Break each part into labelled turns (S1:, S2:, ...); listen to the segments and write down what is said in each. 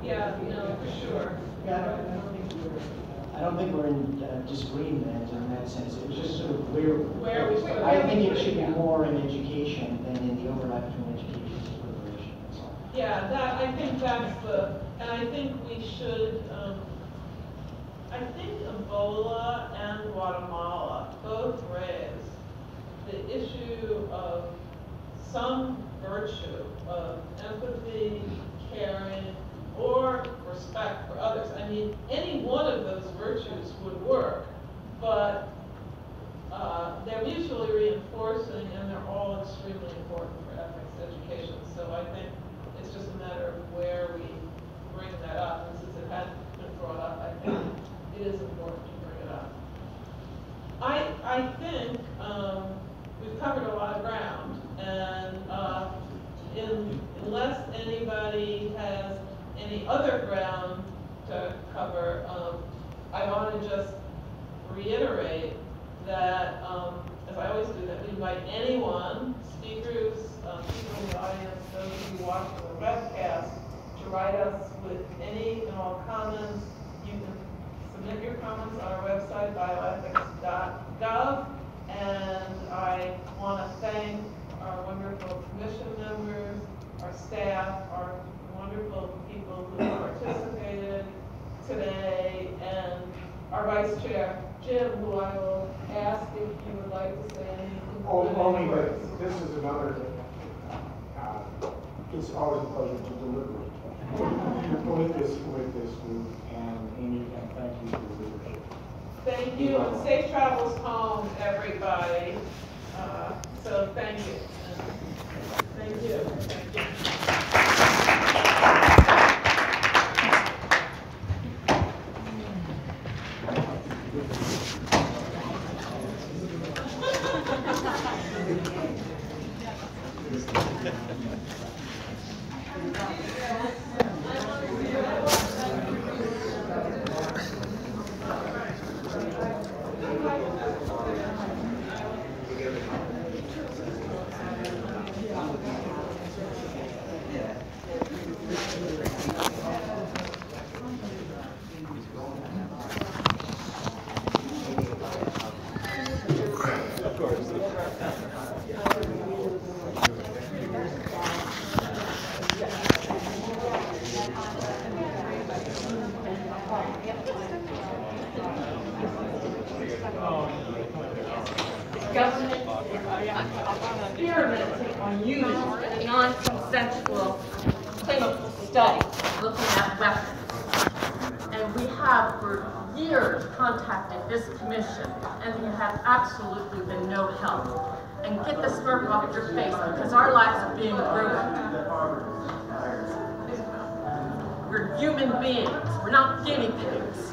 S1: Yeah, no, for sure.
S2: Yeah, I don't think we're in disagreement in that sense. It was just sort of where I think it should be more in education than in the overlap between education and liberation.
S1: Yeah, I think that's and I think we should, I think Ebola and Guatemala both raise the issue of some virtue of empathy, caring, or respect for others. I mean, any one of those virtues would work, but they're mutually reinforcing and they're all extremely important for ethics education. So I think it's just a matter of where we bring that up. And since it hasn't been brought up, I think it is important to bring it up. I think we've covered a lot of ground, and unless anybody has any other ground to cover, I want to just reiterate that, as I always do, that we invite anyone, speakers, people in the audience, those of you watching the webcast, to write us with any and all comments. You can submit your comments on our website, bioethics.gov, and I want to thank our wonderful commission members, our staff, our wonderful people who participated today, and our vice chair, Jim, who I will ask if you would like to say anything.
S3: Only that this is another, it's always a pleasure to deliberate with this group, and Amy, and thank you for your leadership.
S1: Thank you, and safe travels home, everybody. So thank you. Thank you. Thank you.
S4: Experimenting on using a non-consensual clinical study looking at weapons. And we have for years contacted this commission, and we have absolutely been no help. And get the smirk off your face, because our lives are being ruined. We're human beings. We're not guinea pigs.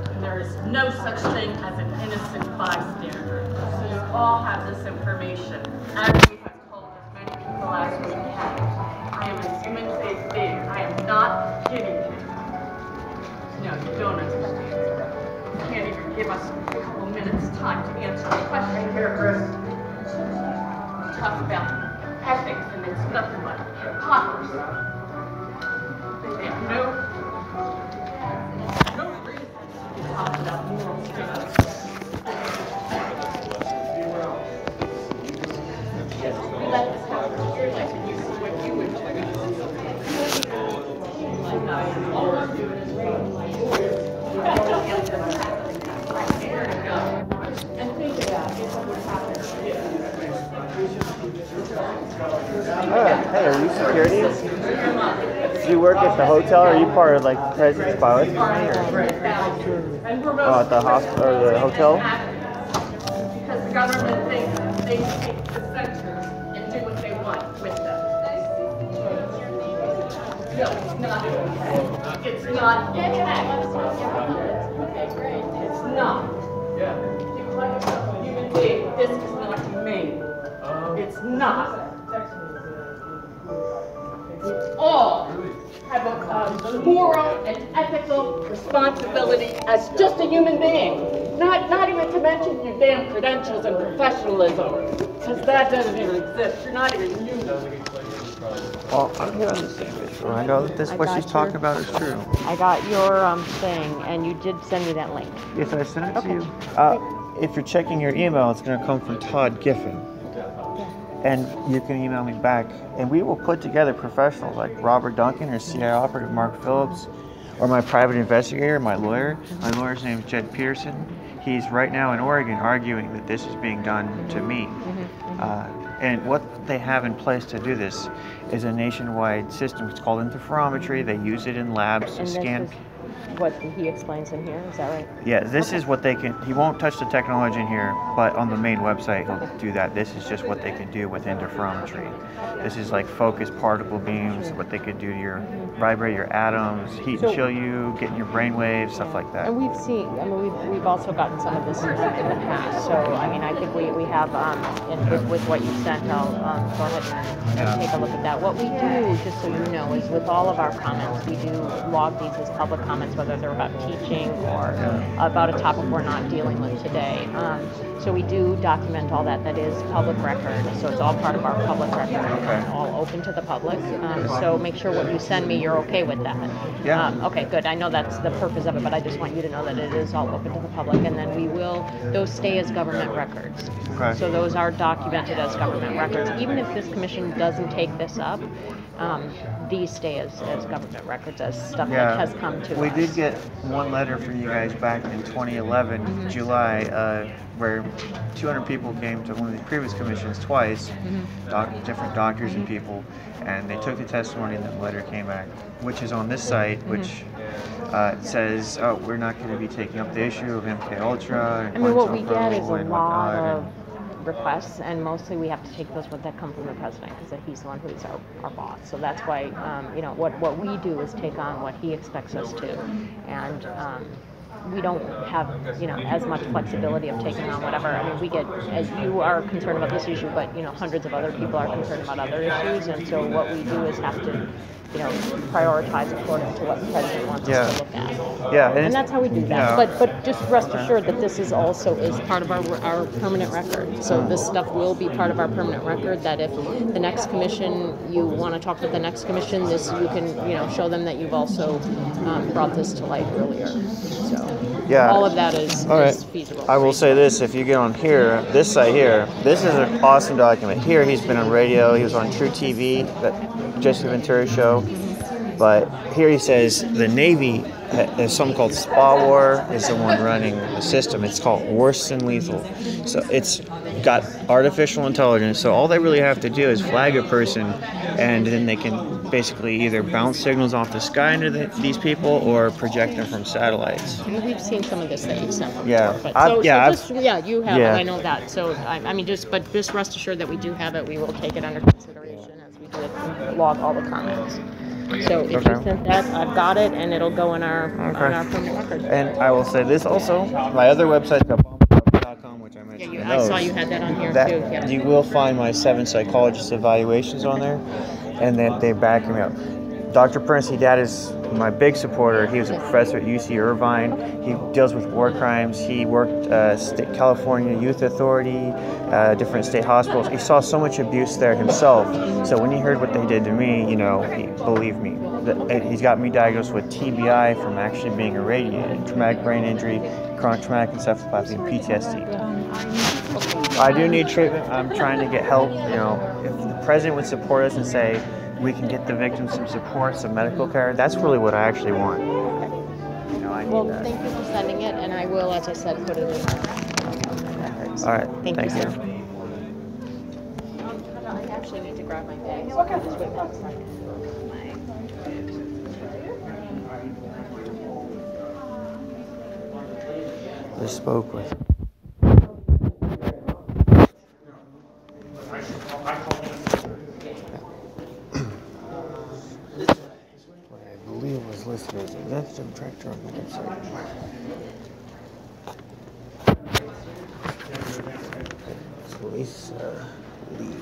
S4: And there is no such thing as an innocent bystander. So you all have this information. As we have told as many people as we can, I am a human being. I am not guinea pig. No, you don't understand. You can't even give us a couple minutes time to answer the question.
S3: Here, Chris.
S4: We talk about ethics, and it's nothing but hypocrisy. They have no reason to talk about moral standards. We let this happen. You're like, you see what you would do. All I'm doing is reading my words. There you go. And think about it. What would happen.
S5: Hey, are you security? Do you work at the hotel, or are you part of like the President's Bioethical or at the hospital or the hotel?
S4: Because the government thinks they can take the centers and do what they want with them. No, it's not okay. It's not okay. Okay, great. It's not. You call yourself a human being. This is not humane. It's not. It's all have a moral and ethical responsibility as just a human being. Not even to mention your damn credentials and professionalism, because that doesn't even exist. You're not even human.
S5: Well, I'm here on the same issue. I know that this what she's talking about is true.
S6: I got your thing, and you did send me that link.
S5: Yes, I sent it to you. If you're checking your email, it's going to come from Todd Giffen. And you can email me back, and we will put together professionals like Robert Duncan or CI operative Mark Phillips, or my private investigator, my lawyer. My lawyer's name is Jed Pearson. He's right now in Oregon arguing that this is being done to me. And what they have in place to do this is a nationwide system. It's called interferometry. They use it in labs to scan.
S6: What he explains in here, is that right?
S5: Yeah, this is what they can, he won't touch the technology in here, but on the main website he'll do that. This is just what they can do with interferometry. This is like focused particle beams, what they could do to your, vibrate your atoms, heat and chill you, get in your brain waves, stuff like that.
S6: And we've seen, I mean, we've also gotten some of this in the past. So, I mean, I think we have, with what you sent, I'll go ahead and take a look at that. What we do, just so you know, is with all of our comments, we do log these as public comments, whether they're about teaching or about a topic we're not dealing with today. So we do document all that. That is public record. So it's all part of our public record, all open to the public. So make sure what you send me, you're okay with that.
S5: Yeah.
S6: Okay, good. I know that's the purpose of it, but I just want you to know that it is all open to the public. And then we will, those stay as government records.
S5: Okay.
S6: So those are documented as government records. Even if this commission doesn't take this up, these stay as government records, as stuff that has come to us.
S5: We did get one letter from you guys back in 2011, July, where 200 people came to one of the previous commissions twice, different doctors and people, and they took the testimony and the letter came back, which is on this site, which says, oh, we're not going to be taking up the issue of MKUltra.
S6: I mean, what we get is a lot of requests, and mostly we have to take those that come from the president, because he's the one who's our boss. So that's why, you know, what we do is take on what he expects us to, and we don't have, you know, as much flexibility of taking on whatever. I mean, we get, as you are concerned about this issue, but, you know, hundreds of other people are concerned about other issues, and so what we do is have to, you know, prioritize according to what the president wants us to look at.
S5: Yeah,
S6: and that's how we do that. But just rest assured that this is also part of our permanent record. So this stuff will be part of our permanent record. That if the next commission, you want to talk with the next commission, this you can, you know, show them that you've also brought this to light earlier. So all of that is feasible.
S5: I will say this: if you get on here, this site here, this is an awesome document. Here, he's been on radio. He was on True TV, that Jesse Ventura show. But here he says the Navy, there's something called Spa War, is the one running the system. It's called Worse Than Lethal. So it's got artificial intelligence. So all they really have to do is flag a person, and then they can basically either bounce signals off the sky into these people or project them from satellites.
S6: And we've seen some of this that you've sent before.
S5: Yeah.
S6: You have it. I know that. So I mean, just rest assured that we do have it. We will take it under consideration as we do it and log all the comments. So if you sent that, I've got it, and it'll go in our permanent record.
S5: And I will say this also: my other website, bombshell.com, which I mentioned.
S6: Yeah, I saw you had that on here too. Yeah.
S5: You will find my 7 psychologist evaluations on there, and they back me up. Dr. Prince, dad is my big supporter. He was a professor at UC Irvine. He deals with war crimes. He worked California Youth Authority, different state hospitals. He saw so much abuse there himself. So when he heard what they did to me, you know, believe me, he's got me diagnosed with TBI from actually being irradiated, traumatic brain injury, chronic traumatic encephalopathy, and PTSD. I do need treatment. I'm trying to get help. You know, if the president would support us and say, we can get the victims some support, some medical care. That's really what I actually want. You know, I need that.
S6: Thank you for sending it, and I will, as I said, put it in our records.
S5: All right.
S6: Thank you,
S5: you.
S6: sir. I actually need to grab my bag, so I'll just wait 1 second.
S5: I spoke with. I believe was listed as executive director on the website. Lisa Lee.